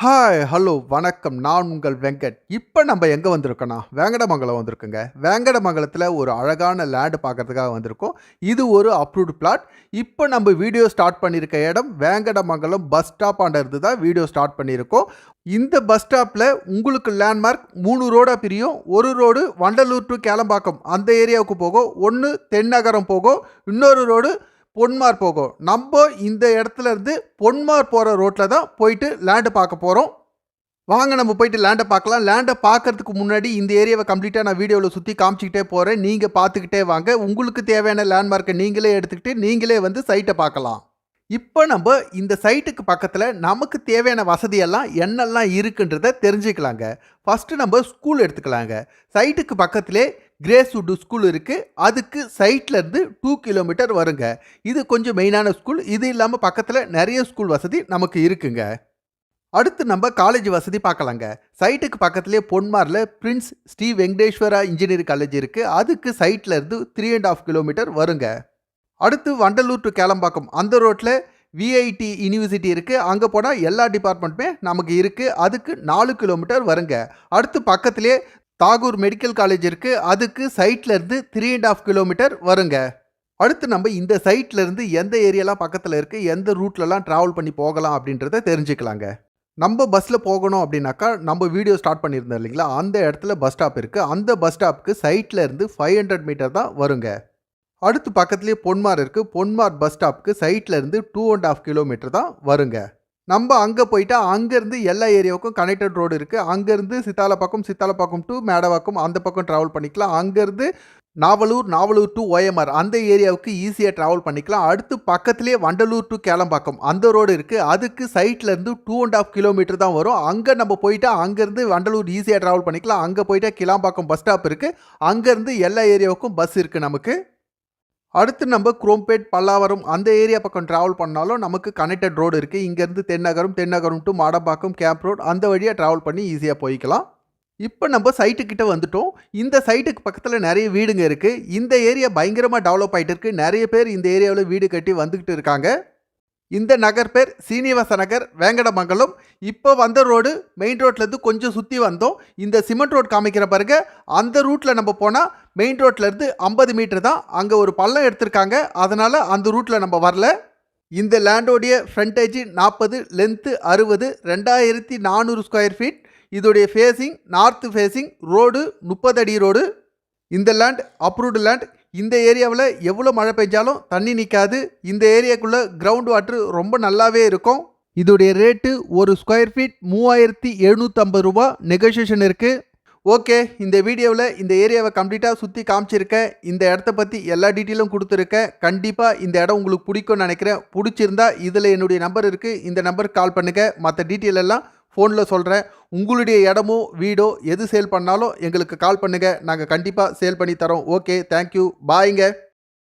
Hi, hello, வணக்கம். நான் உங்கள் வெங்கட். இப்ப நம்ம எங்க வந்திருக்கோம்னா, வேங்கடமங்கலம் வந்திருக்கோங்க. வேங்கடமங்கலத்தில ஒரு அழகான லேண்ட் பார்க்கறதுக்காக வந்திருக்கோம். இது ஒரு அப்ரூவ்ட் பிளாட். இப்ப நம்ம வீடியோ ஸ்டார்ட் பண்ணியிருக்க இடம் வேங்கடமங்கலம் பஸ் ஸ்டாப் ஆண்ட இருந்து தான் வீடியோ ஸ்டார்ட் பண்ணியிருக்கோம். இந்த பஸ் ஸ்டாப்ல உங்களுக்கு லேண்ட்மார்க் 3 ரோடா பிரியும். ஒரு ரோடு வண்டலூர் டூ கேளம்பாக்கம் அந்த ஏரியாவுக்கு போகும். ஒண்ணு தென்னகரம் போகும். இன்னொரு ரோடு பொன்மார் போகும். நம்ம இந்த இடத்துல இருந்து பொன்மார் போற ரோட்ல தான் போயிட்டு லேண்ட் பார்க்க போறோம். வாங்க நம்ம போயிட்டு லேண்டை பார்க்கலாம். லேண்டை பார்க்கறதுக்கு முன்னாடி இந்த ஏரியாவை கம்ப்ளீட்டாக நான் வீடியோவில் சுற்றி காமிச்சிக்கிட்டே போகிறேன். நீங்கள் பார்த்துக்கிட்டே வாங்க. உங்களுக்கு தேவையான லேண்ட்மார்க்கை நீங்களே எடுத்துக்கிட்டு நீங்களே வந்து சைட்டை பார்க்கலாம். இப்போ நம்ம இந்த சைட்டுக்கு பக்கத்தில் நமக்கு தேவையான வசதியெல்லாம் என்னெல்லாம் இருக்குன்றதை தெரிஞ்சுக்கலாங்க. ஃபஸ்ட்டு நம்ம ஸ்கூல் எடுத்துக்கலாங்க. சைட்டுக்கு பக்கத்திலே கிரேஸ்வுட் ஸ்கூல் இருக்குது. அதுக்கு சைட்லேருந்து 2 கிலோமீட்டர் வருங்க. இது கொஞ்சம் மெயினான ஸ்கூல். இது இல்லாமல் பக்கத்தில் நிறைய ஸ்கூல் வசதி நமக்கு இருக்குங்க. அடுத்து நம்ம காலேஜ் வசதி பார்க்கலாங்க. சைட்டுக்கு பக்கத்துலேயே பொன்மாரில் Prince Sri Venkateswara engineering college இருக்குது. அதுக்கு சைட்லேருந்து 3.5 கிலோமீட்டர் வருங்க. அடுத்து வண்டலூர் டு கேளம்பாக்கம் அந்த ரோட்டில் விஐடி யூனிவர்சிட்டி இருக்குது. அங்கே போனால் எல்லா டிபார்ட்மெண்ட்டுமே நமக்கு இருக்குது. அதுக்கு 4 கிலோமீட்டர் வருங்க. அடுத்து பக்கத்துலேயே தாகூர் மெடிக்கல் காலேஜ் இருக்குது. அதுக்கு சைட்லேருந்து 3.5 கிலோமீட்டர் வருங்க. அடுத்து நம்ம இந்த சைட்லேருந்து எந்த ஏரியாலாம் பக்கத்தில் இருக்குது, எந்த ரூட்லலாம் ட்ராவல் பண்ணி போகலாம் அப்படின்றத தெரிஞ்சுக்கலாங்க. நம்ம பஸ்ஸில் போகணும் அப்படின்னாக்கா நம்ம வீடியோ ஸ்டார்ட் பண்ணியிருந்தோம் இல்லைங்களா, அந்த இடத்துல பஸ் ஸ்டாப் இருக்குது. அந்த பஸ் ஸ்டாப்புக்கு சைட்லேருந்து 500 மீட்டர் தான் வருங்க. அடுத்து பக்கத்துலேயே பொன்மார் இருக்குது. பொன்மார் பஸ் ஸ்டாப்புக்கு சைட்லேருந்து 2.5 கிலோமீட்டர் தான் வருங்க. நம்ம அங்கே போயிட்டா அங்கேருந்து எல்லா ஏரியாவுக்கும் கனெக்டட் ரோடு இருக்குது. அங்கேருந்து சித்தாலப்பாக்கம் டு மேடவாக்கம் அந்த பக்கம் ட்ராவல் பண்ணிக்கலாம். அங்கேருந்து நாவலூர் டு ஓஎம்ஆர் அந்த ஏரியாவுக்கு ஈஸியாக ட்ராவல் பண்ணிக்கலாம். அடுத்து பக்கத்துலேயே வண்டலூர் டு கேளம்பாக்கம் அந்த ரோடு இருக்குது. அதுக்கு சைட்லேருந்து 2.5 கிலோமீட்டர் தான் வரும். அங்கே நம்ம போயிட்டா அங்கேருந்து வண்டலூர் ஈஸியாக ட்ராவல் பண்ணிக்கலாம். அங்கே போயிட்டா கிளாம்பாக்கம் பஸ் ஸ்டாப் இருக்குது. அங்கேருந்து எல்லா ஏரியாவுக்கும் பஸ் இருக்குது நமக்கு. அடுத்து நம்ம குரோம்பேட் பல்லாவரம் அந்த ஏரியா பக்கம் ட்ராவல் பண்ணாலும் நமக்கு கனெக்டட் ரோடு இருக்குது. இங்கேருந்து Thennagaram to Madambakkam camp road அந்த வழியாக ட்ராவல் பண்ணி ஈஸியாக போய்க்கலாம். இப்போ நம்ம சைட்டுக்கிட்ட வந்துட்டோம். இந்த சைட்டுக்கு பக்கத்தில் நிறைய வீடுங்க இருக்குது. இந்த ஏரியா பயங்கரமாக டெவலப் ஆகிட்டு இருக்குது. நிறைய பேர் இந்த ஏரியாவில் வீடு கட்டி வந்துக்கிட்டு இருக்காங்க. இந்த நகர் பேர் சீனிவாச நகர், வேங்கடமங்கலம். இப்போ வந்த ரோடு மெயின் ரோட்லேருந்து கொஞ்சம் சுற்றி வந்தோம். இந்த சிமெண்ட் ரோடு காமிக்கிற பாருங்க, அந்த ரூட்டில் நம்ம போனால் மெயின் ரோட்லேருந்து 50 மீட்டர் தான். அங்கே ஒரு பள்ளம் எடுத்திருக்காங்க, அதனால் அந்த ரூட்டில் நம்ம வரல. இந்த லேண்டோடைய ஃப்ரண்டேஜ் 40, லென்த்து 60, 2400 ஸ்கொயர் ஃபீட். இதோடைய ஃபேஸிங் நார்த் ஃபேஸிங், ரோடு 30 அடி ரோடு. இந்த லேண்ட் அப்ரூவ்டு லேண்ட். இந்த ஏரியாவில் எவ்வளோ மழை பெஞ்சாலும் தண்ணி நிற்காது. இந்த ஏரியாக்குள்ளே கிரவுண்ட் வாட்ரு ரொம்ப நல்லாவே இருக்கும். இதோடைய ரேட்டு ஒரு ஸ்கொயர் ஃபீட் 3750 ரூபா. நெகோசியேஷன் இருக்குது. ஓகே, இந்த வீடியோவில் இந்த ஏரியாவை கம்ப்ளீட்டாக சுற்றி காமிச்சிருக்கேன். இந்த இடத்த பற்றி எல்லா டீட்டெயிலும் கொடுத்துருக்கேன். கண்டிப்பாக இந்த இடம் உங்களுக்கு பிடிக்கும்னு நினைக்கிறேன். பிடிச்சிருந்தா இதில் என்னுடைய நம்பர் இருக்குது, இந்த நம்பருக்கு கால் பண்ணுங்கள். மற்ற டீட்டெயில் எல்லாம் ஃபோனில் சொல்கிறேன். உங்களுடைய இடமோ வீடோ எது சேல் பண்ணாலும் எங்களுக்கு கால் பண்ணுங்கள். நாங்கள் கண்டிப்பாக சேல் பண்ணி தரோம். ஓகே, தேங்க்யூ, பாய்ங்க.